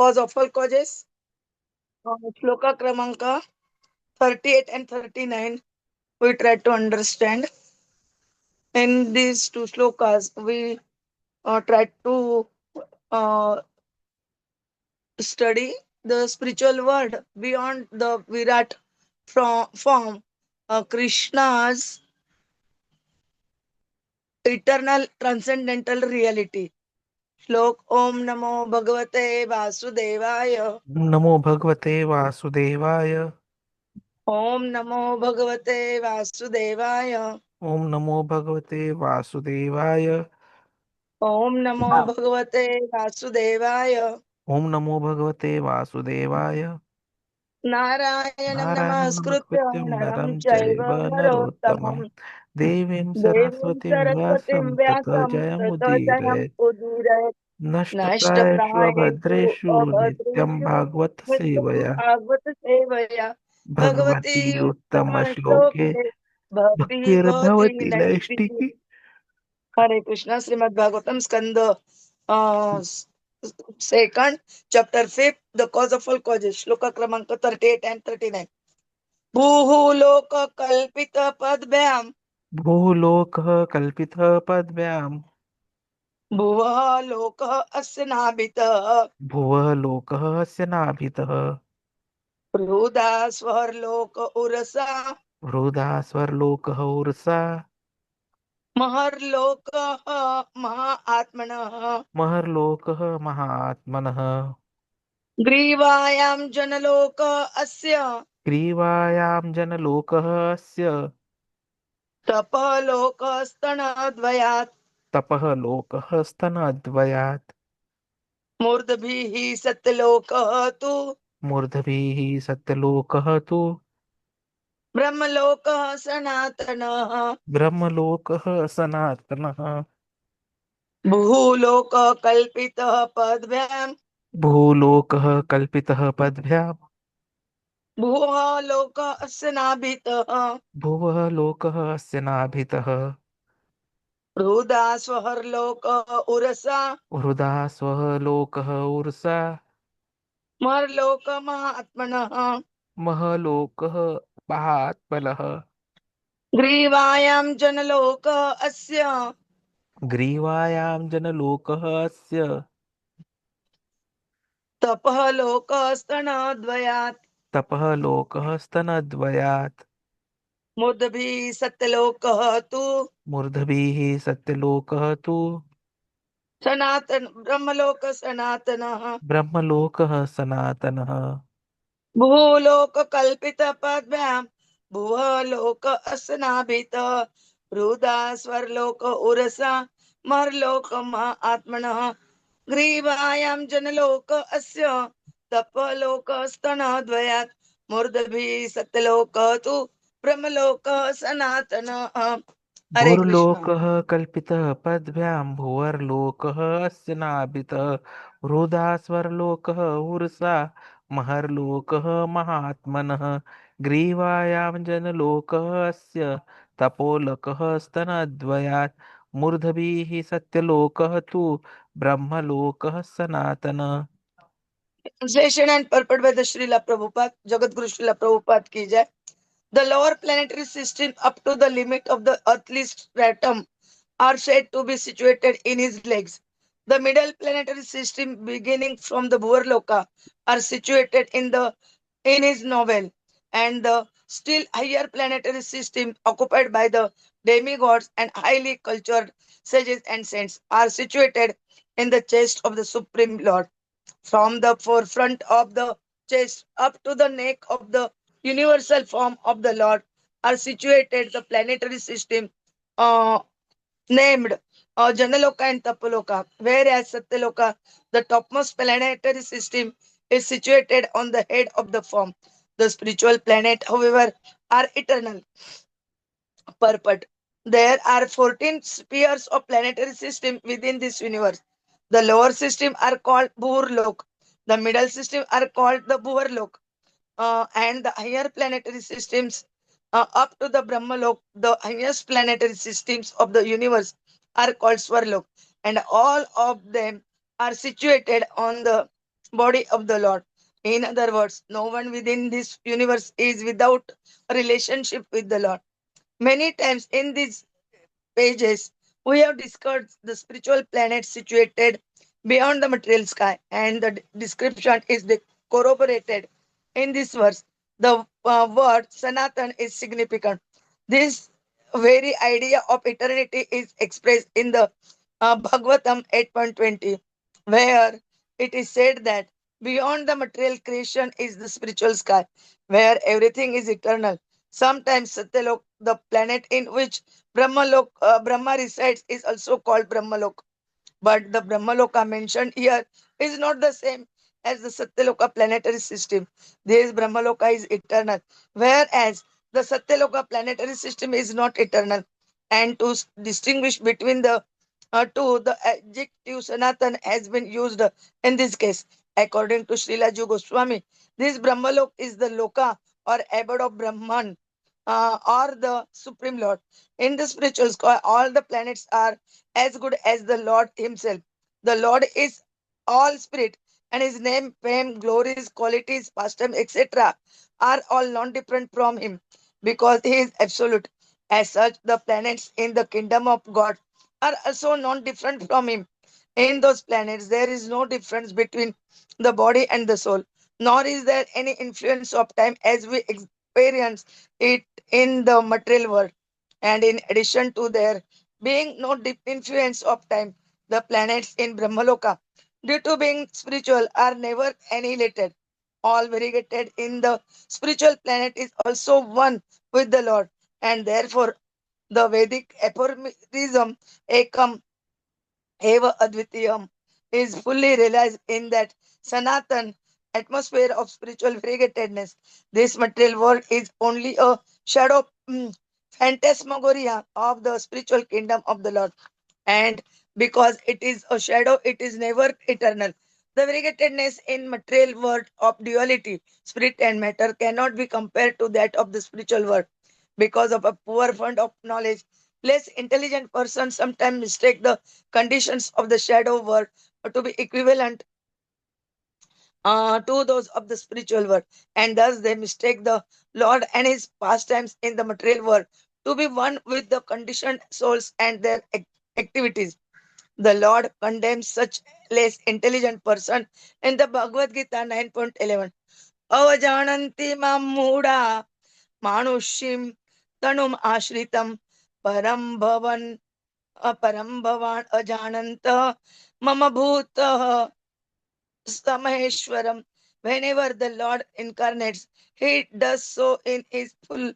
cause of all causes. Shloka Kramanka 38 and 39 we try to understand. In these two shlokas, we try to uh, study the spiritual world beyond the Virat form, Krishna's eternal transcendental reality. Shlok Om Namo Bhagavate Vasudevaya. नमो भगवते वासुदेवाय। Om Namo Bhagavate Vasudevaya. ओम नमो भगवते वासुदेवाय। Om Namo Bhagavate Vasudevaya. ओम नमो भगवते वासुदेवाय। Narayanam नारायणं Namaskritya नमस्कृत्यं Naram नरं चैव Chaiva नरोत्तमं Narottamam देवीं Devim सरस्वतीं व्यासं Saraswatim ततो Vyasam Tato Jayam जयमुदीरये। Udire नष्टप्रायेषु Nashtaprayesu अभद्रेषु नित्यं Abhadreshu भागवत Nityam सेवया Bhagavata Sevaya Bhagwati Bhagavati उत्तमश्लोके Uttamaśloke Bhakti Bhavati भक्तिर्भवति Naishti. नैष्टिकी। Hare Krishna. Srimad Bhagavatam Skanda second chapter 5, the cause of all causes. Shloka Kramanka 38 and 39. Bhūloka kalpita padvyam भूलोकः कल्पितः पद्भ्याम् Bhuvarloka asnabita भुवः लोकः अस्य नाभितः Ruda Svarloka urasa हृदा स्वर्लोकः उर्सा Maharloka Mahatmana महर्लोकः महात्मनः Grivayam Janaloka Asya ग्रीवायां जनलोकः अस्य Tapoloka Stanadvayat तपः लोकः स्तनद्वयात् Murdabhihi Satyaloka tu मूर्धभिः सत्यलोकः तु Brahmaloka Sanatana ब्रह्मलोकः सनातनः Bhūloka kalpita padvyam भूलोकः कल्पितः पद्भ्याम् Bhuvarloka asnabita भुवः लोकः अस्य नाभितः Ruda Swaharloka urasa हृदा स्वः लोकः उर्सा Marloka Mahatmana महलोकः महात्मनः Grivayam Janaloka Asya ग्रीवायां जनलोकः अस्य Tapaloka Stanadvayat तपः लोकः स्तनद्वयात् Murdabhi Satyaloka tu मूर्धभिः सत्यलोकः तु Sanatan Brahmaloka Sanatana ब्रह्मलोकः सनातनः Bhūloka kalpita padvyam Bhuvarloka asnabita Ruda Svarloka urasa Marloka Mahatmana Grivayam Janaloka Asya Tapaloka Stanadvayat Murdabhi Satyaloka tu Brahmaloka Sanatana. Hare Krishna. भूर्लोकः कल्पितः पद्भ्यां भुवर्लोकः अस्य नाभितः हृदा स्वर्लोकः Ursa महर्लोकः महात्मनः ग्रीवायां जनलोकः अस्य तपोलोकः स्तनद्वयात् मूर्धभिः सत्यलोकः तु ब्रह्मलोकः सनातनः। Translation and purport by the Srila Prabhupada, Jagat Guru Srila Prabhupada ki jai. The lower planetary system up to the limit of the earthly stratum are said to be situated in his legs. The middle planetary system beginning from the Bhuvarloka are situated in his novel, and the still higher planetary system occupied by the demigods and highly cultured sages and saints are situated in the chest of the Supreme Lord. From the forefront of the chest up to the neck of the universal form of the Lord are situated the planetary system uh, named Janaloka and Tapoloka, whereas Satyaloka, the topmost planetary system, is situated on the head of the form. The spiritual planet, however, are eternal. Purport. There are 14 spheres of planetary system within this universe. The lower system are called Bhūloka. The middle system are called the Bhuvarloka. And the higher planetary systems up to the Brahmalok, the highest planetary systems of the universe are called Svarloka. And all of them are situated on the body of the Lord. In other words, no one within this universe is without a relationship with the Lord. Many times in these pages, we have discussed the spiritual planets situated beyond the material sky, and the description is corroborated in this verse. The word Sanatan is significant. This very idea of eternity is expressed in the Bhagavatam 8.20, where it is said that beyond the material creation is the spiritual sky, where everything is eternal. Sometimes Satyaloka, the planet in which Brahma resides, is also called Brahmaloka. But the Brahmaloka mentioned here is not the same as the Satyaloka planetary system. This Brahmaloka is eternal, whereas the Satyaloka planetary system is not eternal. And to distinguish between the two, the adjective Sanatan has been used in this case. According to Srila Jiva Goswami, this Brahmalok is the Loka or abode of Brahman, or the Supreme Lord. In the spiritual sky, all the planets are as good as the Lord Himself. The Lord is all spirit, and His name, fame, glories, qualities, pastime, etc., are all non different from Him because He is absolute. As such, the planets in the kingdom of God are also non different from Him. In those planets, there is no difference between the body and the soul, nor is there any influence of time as we experience it in the material world. And in addition to there being no deep influence of time, the planets in Brahmaloka, due to being spiritual, are never annihilated. All variegated in the spiritual planet is also one with the Lord, and therefore the Vedic aphorism Ekam Eva Advitiyam is fully realized in that Sanatan atmosphere of spiritual variegatedness. This material world is only a shadow phantasmagoria of the spiritual kingdom of the Lord. And because it is a shadow, it is never eternal. The variegatedness in material world of duality, spirit and matter, cannot be compared to that of the spiritual world. Because of a poor fund of knowledge, less intelligent persons sometimes mistake the conditions of the shadow world to be equivalent to those of the spiritual world, and thus they mistake the Lord and His pastimes in the material world to be one with the conditioned souls and their activities. The Lord condemns such less intelligent person in the Bhagavad Gita 9.11. Avajananti mammuda manushim tanum ashritam param bhavan aparam bhavan ajananta mama bhuta Samaheshwaram. Whenever the Lord incarnates, He does so in His full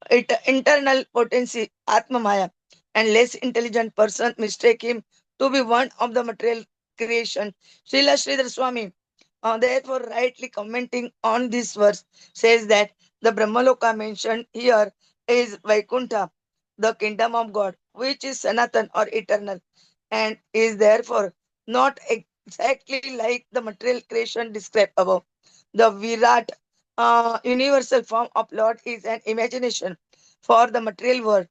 internal potency, Atma Maya, and less intelligent person mistake Him to be one of the material creation. Srila Sridhar Swami, therefore, rightly commenting on this verse, says that the Brahmaloka mentioned here is Vaikuṇṭha, the kingdom of God, which is Sanatan or eternal, and is therefore not exactly like the material creation described above. The Virat, universal form of Lord, is an imagination for the material world.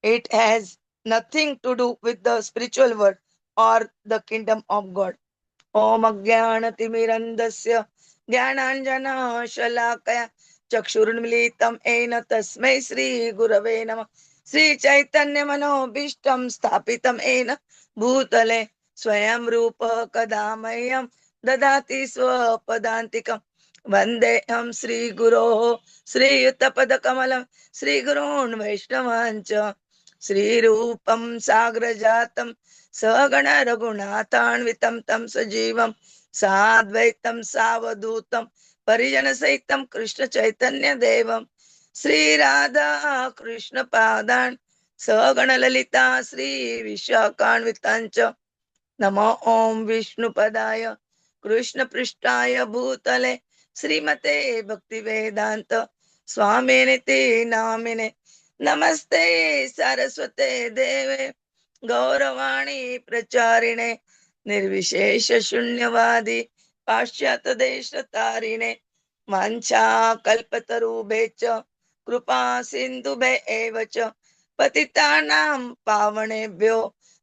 It has nothing to do with the spiritual world or the kingdom of God. Om Ajnanatimirandasya Jnananjana Chakshurunmilitam Ena Tasmai Sri Gurave Namah Sri Chaitanya Manobishtam Sthapitam Ena Bhutale Swayam Rupa Kadamayam Dadati Swapadantikam Vandeham Sri Guru Sri Yuttapadakamalam Sri Gurun Vaishnavancha Sri Rupam Sagrajatam सगण रघुनाथान्वितं तं सजीवं साद्वैतं सावधूतं परिजन सहितं कृष्ण चैतन्य देवं श्री राधा कृष्ण पादान् सगण ललिता श्री विशाखान्वितांच नमो ओम विष्णुपदाय कृष्ण पृष्ठाय भूतले श्रीमते भक्ति वेदांत स्वामिनिति नामिने नमस्ते सरस्वते देवे गौरवाणी प्रचारिणे निर्विशेष शून्यवादी पाश्चात्य देश तारिणे वाञ्छा कल्पतरुभे च कृपा सिन्धुभे एव च पतितानां पावनेभ्यो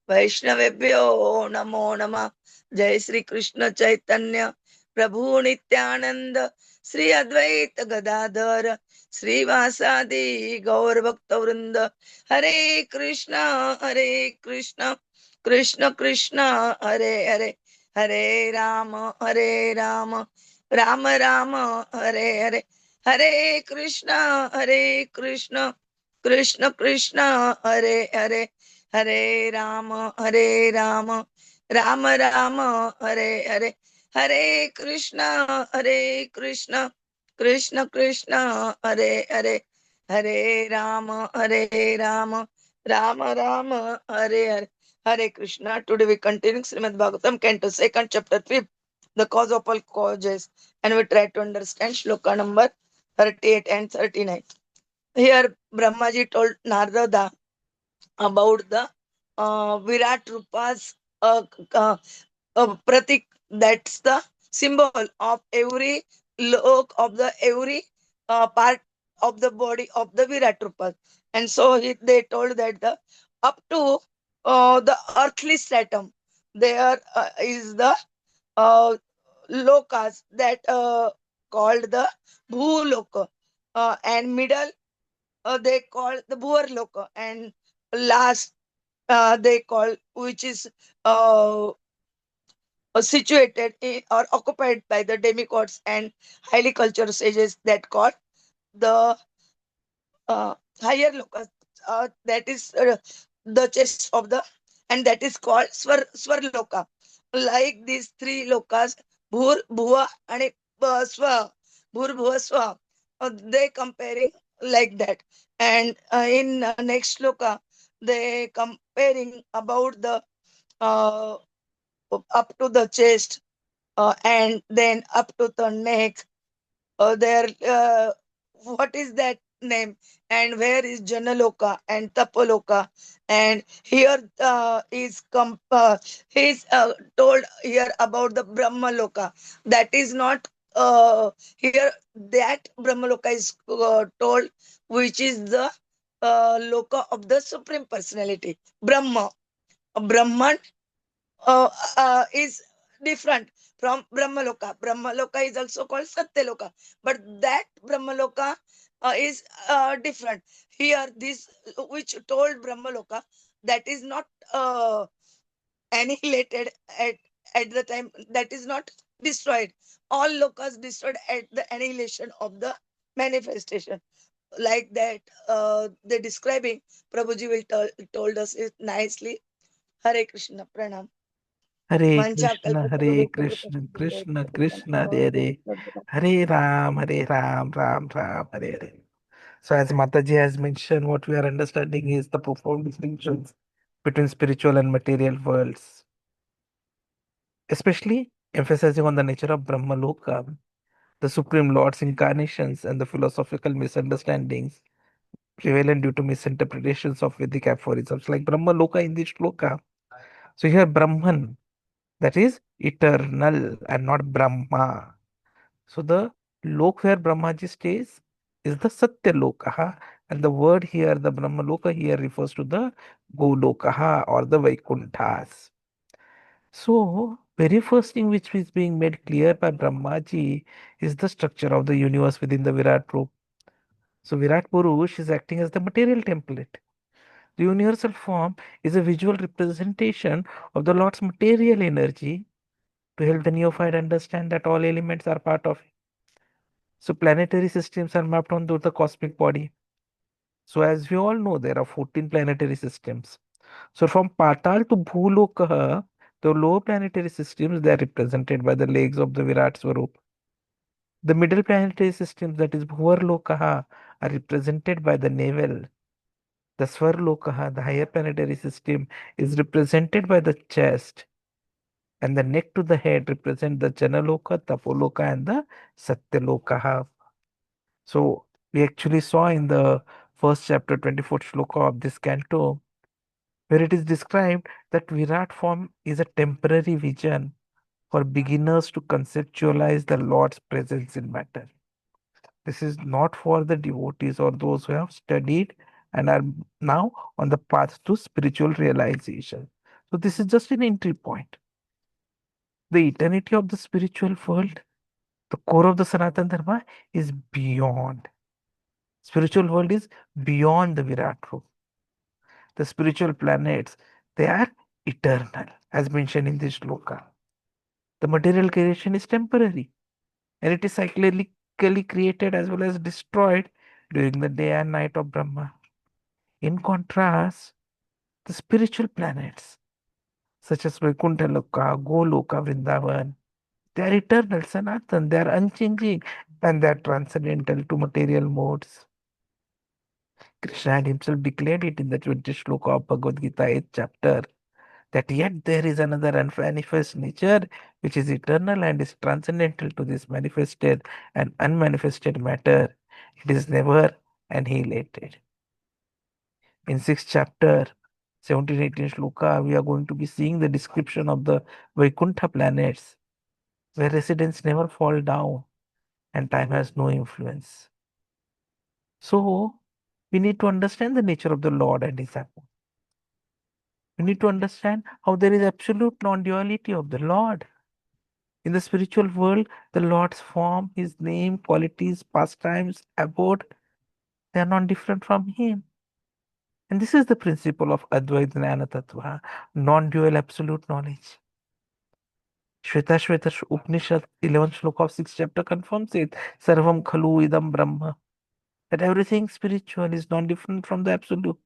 वैष्णवेभ्यो नमो नमः. जय Shri Krishna Chaitanya Prabhu Nityananda, Sri Advaita Gadadhara, Sri Vasadi Gaur Bhakta Vrinda, Hare Krishna, Hare Krishna, Krishna Krishna, Hare Hare, Hare Rama, Hare Rama, Rama Rama, Hare Hare, Hare Krishna, Hare Krishna, Krishna Krishna, Hare Hare, Hare Rama, Hare Rama, Rama Rama, Hare Hare, Hare Krishna, Hare Krishna, Krishna Krishna, Hare Hare, Hare Rama, Hare Rama, Rama Rama, Hare Hare, Hare Krishna. Today we continue Srimad Bhagavatam, Canto 2nd, Chapter 5, the cause of all causes, and we try to understand Shloka number 38 and 39. Here Brahmaji told Narada about the Virāṭ-rūpa's pratik, that's the symbol of every lok of the every part of the body of the Virāṭ-rūpa. And so they told that the up to the earthly stratum there is the uh, lokas that called the Bhūloka, and middle they call the Bhuvarloka, and last they call, which is uh, situated in, or occupied by the demigods and highly cultured sages, that called the higher lokas, that is the chest of the, and that is called Svarloka. Like these three lokas, Bhur, Bhuva, and Swa, Bhur, Bhuva, Swa, they comparing like that. And in next loka, they comparing about the uh, up to the chest, and then up to the neck. There, what is that name? And where is Janaloka and Tapoloka? And here he's told here about the Brahmaloka. That is not here. That Brahmaloka is told, which is the loka of the Supreme Personality, Brahma. Brahman is different from Brahmaloka. Brahmaloka is also called Satyaloka, but that Brahmaloka is different. Here, this which told Brahmaloka, that is not annihilated at the time, that is not destroyed. All lokas destroyed at the annihilation of the manifestation. Like that, the describing Prabhuji will told us it nicely. Hare Krishna, Pranam. Hare Vancha Krishna, Hare Krishna, Krishna Krishna, Hare Hare, Hare Ram, Ram Ram, Hare Hare. So, as Mataji has mentioned, what we are understanding is the profound distinctions between spiritual and material worlds, especially emphasizing on the nature of Brahmaloka, the Supreme Lord's incarnations, and the philosophical misunderstandings prevalent due to misinterpretations of Vedic aphorisms like Brahmaloka in this shloka. So, here Brahman, that is eternal and not Brahma. So the lok where Brahmaji stays is the Satyaloka, and the word here, the Brahmaloka here refers to the Goloka or the Vaikuṇṭhas. So very first thing which is being made clear by Brahmaji is the structure of the universe within the Virāṭ-rūpa. So Virāṭ-puruṣa is acting as the material template. The universal form is a visual representation of the Lord's material energy to help the neophyte understand that all elements are part of it. So planetary systems are mapped onto the cosmic body. So as we all know, there are 14 planetary systems. So from Pātāla to Bhūloka, the lower planetary systems, they are represented by the legs of the Virāṭ Swarup. The middle planetary systems, that is Bhuvarloka, are represented by the navel. The Svarloka, the higher planetary system, is represented by the chest. And the neck to the head represent the Janaloka, Tapoloka, and the Satyaloka. So we actually saw in the first chapter, 24th shloka of this canto, where it is described that Virat form is a temporary vision for beginners to conceptualize the Lord's presence in matter. This is not for the devotees or those who have studied and are now on the path to spiritual realization. So this is just an entry point. The eternity of the spiritual world, the core of the Sanatana Dharma, is beyond. Spiritual world is beyond the Virāṭ-rūpa. The spiritual planets, they are eternal, as mentioned in this shloka. The material creation is temporary, and it is cyclically created as well as destroyed during the day and night of Brahma. In contrast, the spiritual planets, such as Vaikuṇṭhaloka, Goloka, Vṛndāvana, they are eternal, Sanatan, they are unchanging, and they are transcendental to material modes. Krishna had himself declared it in the 20th shloka of Bhagavad Gita, 8th chapter, that yet there is another unmanifest nature which is eternal and is transcendental to this manifested and unmanifested matter. It is never annihilated. In 6th chapter, 17-18 shloka, we are going to be seeing the description of the Vaikuṇṭha planets, where residents never fall down and time has no influence. So, we need to understand the nature of the Lord and His abode. We need to understand how there is absolute non-duality of the Lord. In the spiritual world, the Lord's form, His name, qualities, pastimes, abode, they are not different from Him. And this is the principle of Advaita Jnana Tattva, non-dual absolute knowledge. Shveta Upanishad, 11th shloka of 6th chapter confirms it. Sarvam khalu idam brahma. That everything spiritual is non-different from the absolute.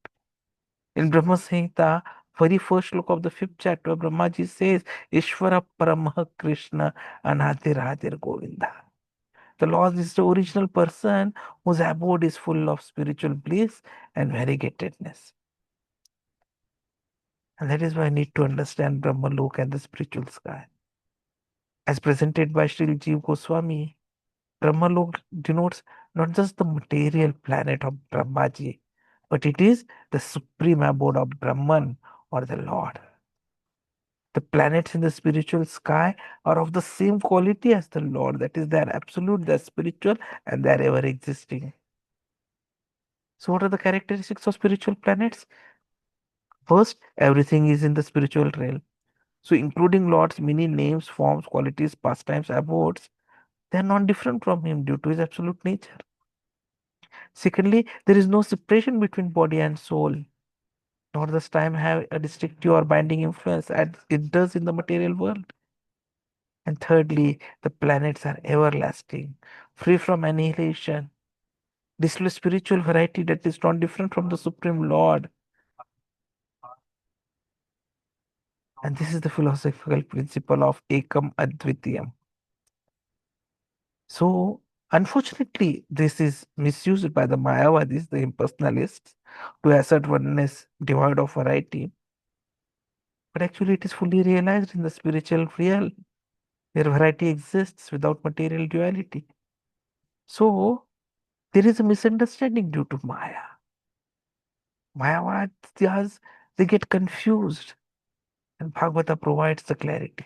In Brahma Samhita, very first shloka of the 5th chapter, Brahmaji says, Ishvara Paramaha Kṛṣṇa Anādiradir Govinda. The Lord is the original person whose abode is full of spiritual bliss and variegatedness. And that is why I need to understand Brahmaloka and the spiritual sky. As presented by Sri Jiva Goswami, Brahmaloka denotes not just the material planet of Brahmaji, but it is the supreme abode of Brahman or the Lord. The planets in the spiritual sky are of the same quality as the Lord. That is, they are absolute, they are spiritual, and they are ever existing. So, what are the characteristics of spiritual planets? First, everything is in the spiritual realm. So, including Lord's many names, forms, qualities, pastimes, abodes, they are not different from Him due to His absolute nature. Secondly, there is no separation between body and soul, nor does time have a distinctive or binding influence as it does in the material world. And thirdly, the planets are everlasting, free from annihilation, display spiritual variety that is not different from the Supreme Lord. And this is the philosophical principle of Ekam Advitiyam. So, unfortunately, this is misused by the Mayavadis, the impersonalists, to assert oneness devoid of variety. But actually, it is fully realized in the spiritual realm, where variety exists without material duality. So, there is a misunderstanding due to Maya. Mayavadis, they get confused, and Bhagavata provides the clarity.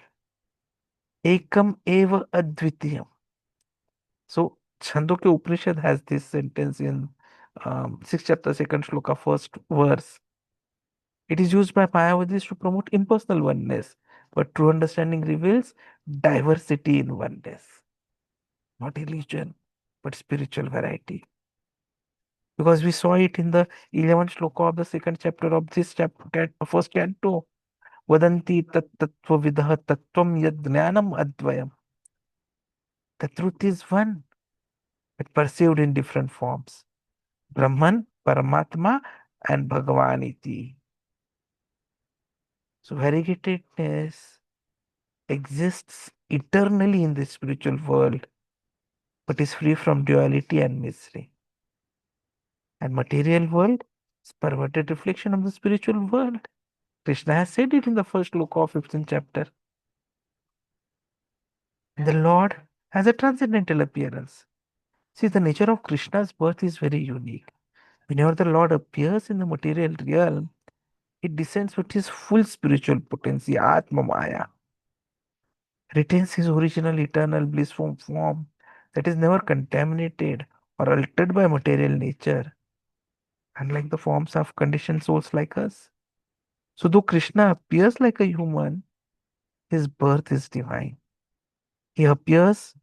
Ekam eva advitiyam. So, Chandogya Upanishad has this sentence in 6th chapter, 2nd shloka, first verse. It is used by Mayavadis to promote impersonal oneness, but true understanding reveals diversity in oneness, not illusion, but spiritual variety. Because we saw it in the 11th shloka of the 2nd chapter of this chapter, first canto. Vadanti tat tattva vidah tattvam yad jnanam advayam. The truth is one, but perceived in different forms. Brahman, Paramatma, and Bhagavaniti. So variegatedness exists eternally in the spiritual world, but is free from duality and misery. And material world is perverted reflection of the spiritual world. Krishna has said it in the first shloka of 15th chapter. The Lord has a transcendental appearance. See, the nature of Krishna's birth is very unique. Whenever the Lord appears in the material realm, it descends with his full spiritual potency, Atma Maya, retains his original eternal blissful form that is never contaminated or altered by material nature, unlike the forms of conditioned souls like us. So, though Krishna appears like a human, His birth is divine. He appears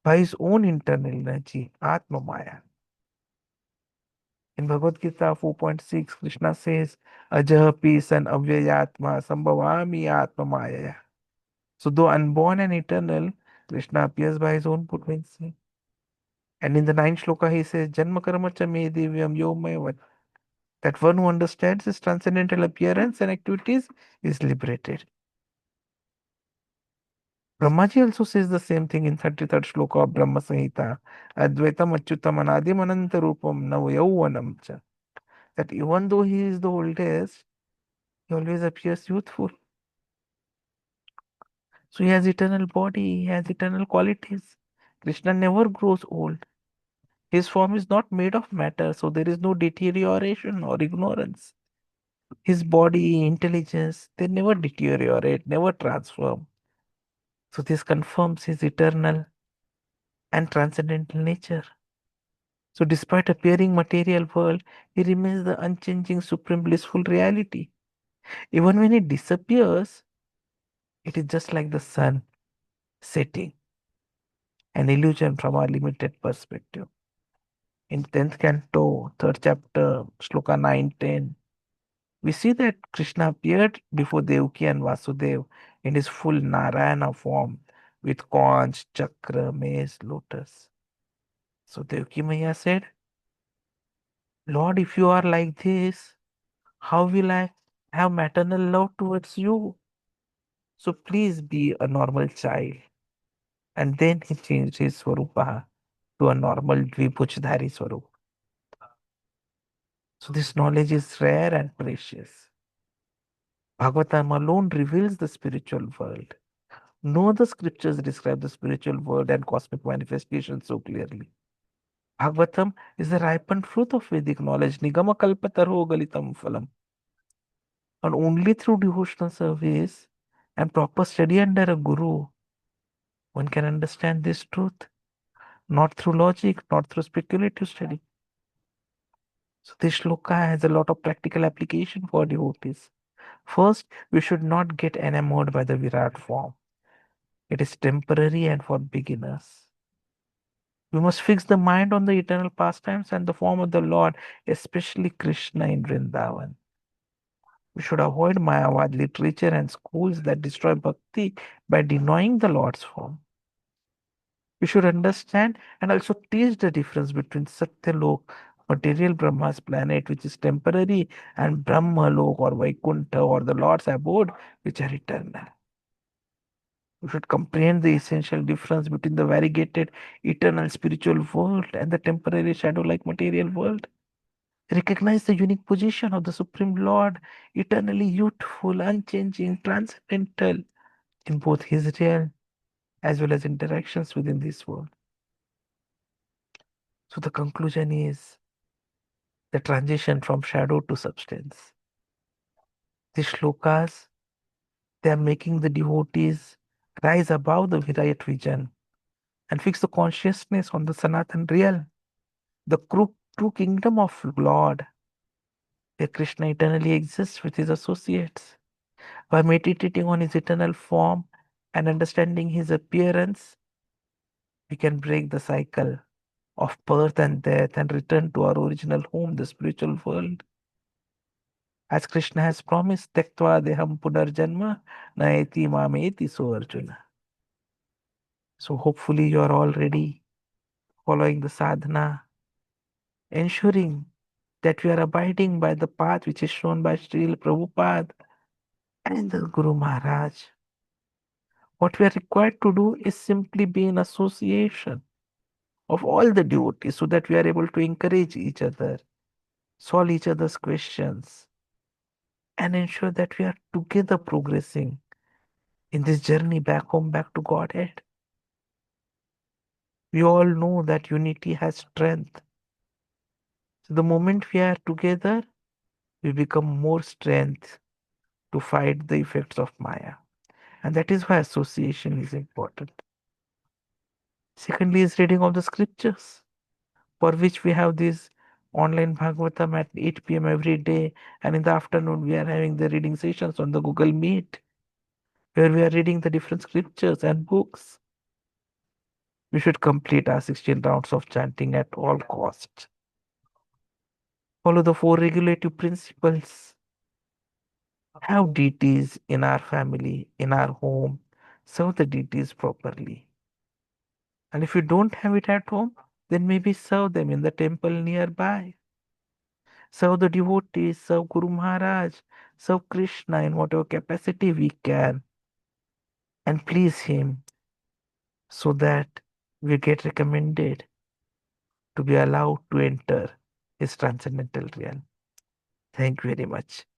by his own internal energy, Atma Maya. In Bhagavad Gita 4.6, Krishna says, Ajaha peace and avyayatma sambhavami atma maya. So though unborn and eternal, Krishna appears by his own potency. And in the ninth shloka he says, Janma karma cha me divyam yomayavat. That one who understands his transcendental appearance and activities is liberated. Brahmaji also says the same thing in 33rd shloka of Brahma Samhita. Advaitam achyutam anadim ananta rupam nav yauvanam cha. That even though he is the oldest, he always appears youthful. So he has eternal body, he has eternal qualities. Krishna never grows old. His form is not made of matter, so there is no deterioration or ignorance. His body, intelligence, they never deteriorate, never transform. So this confirms his eternal and transcendental nature. So despite appearing material world, he remains the unchanging supreme blissful reality. Even when he disappears, it is just like the sun setting, an illusion from our limited perspective. In 10th canto, 3rd chapter, shloka 9-10, we see that Krishna appeared before Devaki and Vasudev in his full Narayana form with conch, chakra, mace, lotus. So Devaki Maya said, Lord, if you are like this, how will I have maternal love towards you? So please be a normal child. And then he changed his Swarupa to a normal Dvibhujdhari Swarup. So this knowledge is rare and precious. Bhagavatam alone reveals the spiritual world. No other scriptures describe the spiritual world and cosmic manifestation so clearly. Bhagavatam is the ripened fruit of Vedic knowledge, Nigama kalpataru galitam phalam. And only through devotional service and proper study under a guru, one can understand this truth, not through logic, not through speculative study. So this shloka has a lot of practical application for devotees. First, we should not get enamored by the Virat form. It is temporary and for beginners. We must fix the mind on the eternal pastimes and the form of the Lord, especially Krishna in Vrindavan. We should avoid Mayavad literature and schools that destroy bhakti by denying the Lord's form. We should understand and also teach the difference between Satyaloka, material Brahma's planet, which is temporary, and Brahmaloka or Vaikuṇṭha or the Lord's abode, which are eternal. We should comprehend the essential difference between the variegated eternal spiritual world and the temporary shadow-like material world. Recognize the unique position of the Supreme Lord, eternally youthful, unchanging, transcendental in both his realm as well as interactions within this world. So the conclusion is the transition from shadow to substance. These shlokas, they are making the devotees rise above the Virāṭ vision and fix the consciousness on the Sanatan real, the true kingdom of Lord, where Krishna eternally exists with his associates. By meditating on his eternal form and understanding his appearance, we can break the cycle of birth and death and return to our original home, the spiritual world. As Krishna has promised, Tyaktva deham punarjanma naeti mameti so Arjuna. So hopefully you are all ready, following the sadhana, ensuring that we are abiding by the path which is shown by Srila Prabhupada and the Guru Maharaj. What we are required to do is simply be in association of all the devotees so that we are able to encourage each other, solve each other's questions, and ensure that we are together progressing in this journey back home, back to Godhead. We all know that unity has strength. So the moment we are together, we become more strength to fight the effects of Maya. And that is why association is important. Secondly, is reading of the scriptures, for which we have this online Bhagavatam at 8 p.m. every day. And in the afternoon, we are having the reading sessions on the Google Meet. where we are reading the different scriptures and books. We should complete our 16 rounds of chanting at all costs. Follow the four regulative principles. Have deities in our family, in our home. Serve the deities properly. And if you don't have it at home, then maybe serve them in the temple nearby. Serve the devotees, serve Guru Maharaj, serve Krishna in whatever capacity we can, and please him so that we get recommended to be allowed to enter his transcendental realm. Thank you very much.